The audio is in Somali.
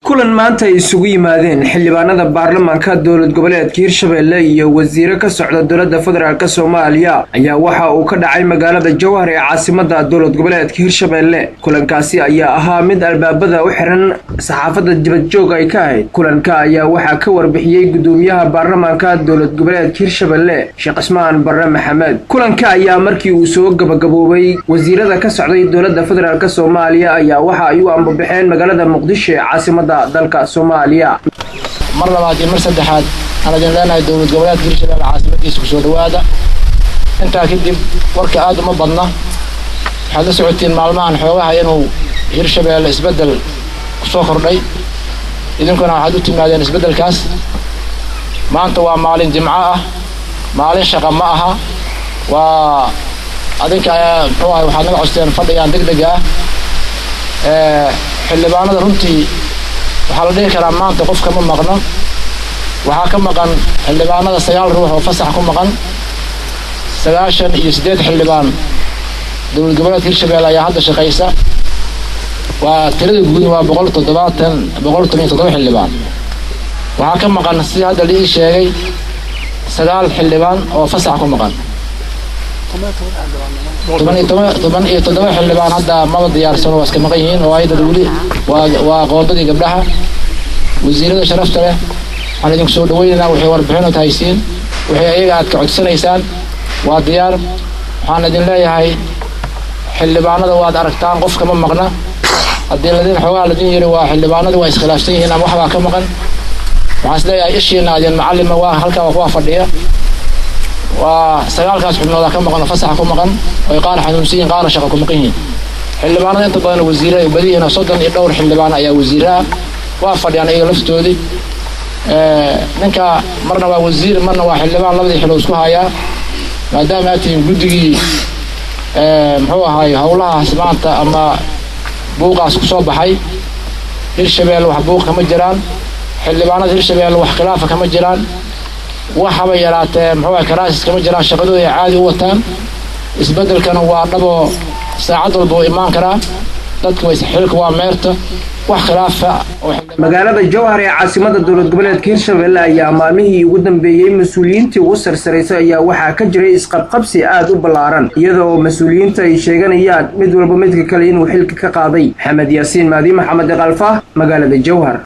kulan maanta ay isugu yimaadeen xildhibaanada baarlamaanka dowlad goboleedka Hirshabelle iyo wasiiro ka socda dowladda federaalka Soomaaliya ayaa waxa uu ka dhacay magaalada Jowhar ee caasimadda dowlad goboleedka Hirshabelle. Kulankaasi ayaa ahaa mid albaabada u xiran saxaafadda dibad joog ay ka ahayd. Kulanka ayaa waxa ka warbixiyay gudoomiyaha baarlamaanka dowlad goboleedka Hirshabelle Sheekh Ismaan Barre Maxamed. Kulanka ayaa markii uu soo gabagaboobay wasiirada ka socday dowladda federaalka Soomaaliya ayaa waxa ay u ambabaxeen magaalada Muqdisho ee caasimadda dalka Soomaaliya. mar labaad iyo mar saddexaad aan leenahay dowlad goboleedka Hirshabelle caasimadiisa ku soo dhawaada. inta kadib warka aad uma badna waxaad la socotiin maalmahan xoogaha inuu Hirshabelle isbedel ku soo kordhay idinkuna waxaad u timaadeen isbedelkaas. maanta waa maalin jimco ah, maalin shaqo ma aha. waa adinka waxaad naga codsadeen fadhigaan degdeg ah xildhibaanada runtii waxaa la dhihi karaa maanta qofka ma maqno. waxaa ka maqan xildhibaanada 9 ruux oo fasax ku maqan. 98 xildhibaan dowlad goboleedka Hirshabelle ayaa hadda shaqeysa. waa tirada guud waa 177 xildhibaan. waxaa ka maqan si hadda la ii sheegay 9 xildhibaan oo fasax ku maqan. 17 xildhibaan hadda ma diyaarsan oo iska maqan yihiin oo ay dad wali waa qoondadii gabdhaha. wasiirada sharafta leh waxaan idinku soo dhaweynaynaa wixii warbixin aad haysiin, wixii ayaga aad ka codsanaysaan waa diyaar. waxaan idin leeyahay xildhibaanada waad aragtaan qofka ma maqna. haddii ladin xoogaa ladin yiri waa xildhibaanadu waa iskhilaafsan yihiin ama waxbaa ka maqan, waxaan is leeyahay ishiina adin macallima waa halkaa waa fadhiya. waa 9kaas xubnood ka maqan fasax ku maqan oo qaar xanuunsiin qaar shaqo ku maqan yihiin. xildhibaanada inta badan wasiirada badiina 32 xildhibaan ayaa wasiirada waa fadhiyaan iyaga laftoodii. ninka marna waa wasiir marna waa xildhibaan labadii xiloo isku haya maadaama ay tihiin guddigii muxuu ahaay howlahaas maanta ama buuqaas ku soo baxay. Hirshabelle wax buuq kama jiraan, xildhibaanada Hirshabelle wax khilaaf kama jiraan, waxaba yaraatee muxuu ahaay karaas kama jiraan, shaqadooda ay caadi u wataan. isbedelkana waa dhabo saacad walba imaan karaa. dadku way xilka waa meerta wax khilaaf magaalada Jowhar ee caasimadda dowlad goboleedka Hirshabelle ayaa maalmihii ugu dambeeyay mas'uuliyiintii ugu sarsareysay ayaa waxaa ka jiray isqabqabsi aad u ballaaran iyadoo mas'uuliyiinta ay sheeganayaan mid walba midka kale inuu xilka ka qaaday. Maxamed Yaasiin Maadi Maxamed Qalfa magaalada Jowhar.